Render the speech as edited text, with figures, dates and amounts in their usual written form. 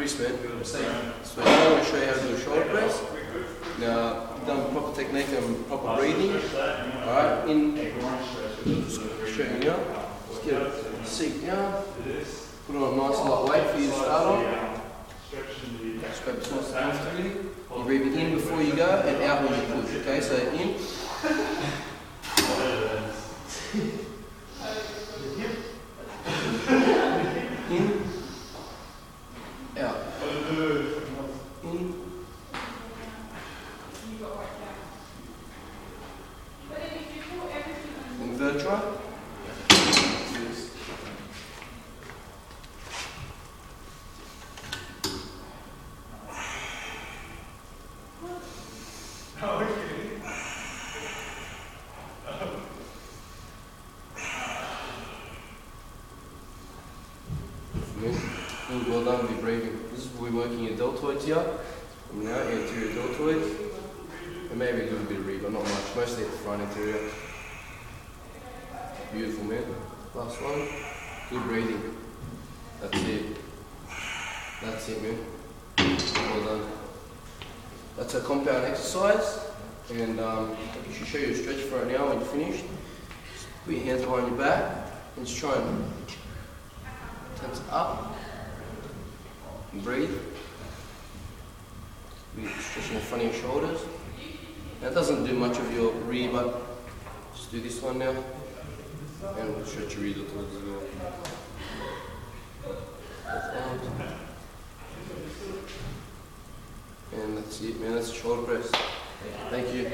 Chris, man. So now I'm going to show you how to do a shoulder press. Now, you've done proper technique and proper breathing. Alright, just show you now. Just get a seat down. Put on a nice light weight for you to start on. Just grab some comfortably. You're breathing in before you go and out when you push. Okay, so in. In. Out. In. Third try. Well done with breathing. We're working your deltoids here. From now, anterior deltoids. And maybe a little bit of rear, but not much. Mostly at the front anterior. Beautiful, man. Last one. Good breathing. That's it. That's it, man. Well done. That's a compound exercise. And I should show you a stretch for it now when you're finished. Just put your hands behind your back and just try and tense up. And breathe. Be stretching the front of your shoulders. Now it doesn't do much of your rear, but just do this one now. And we'll stretch your rear deltoids as well. And that's it, man. That's a shoulder press. Thank you.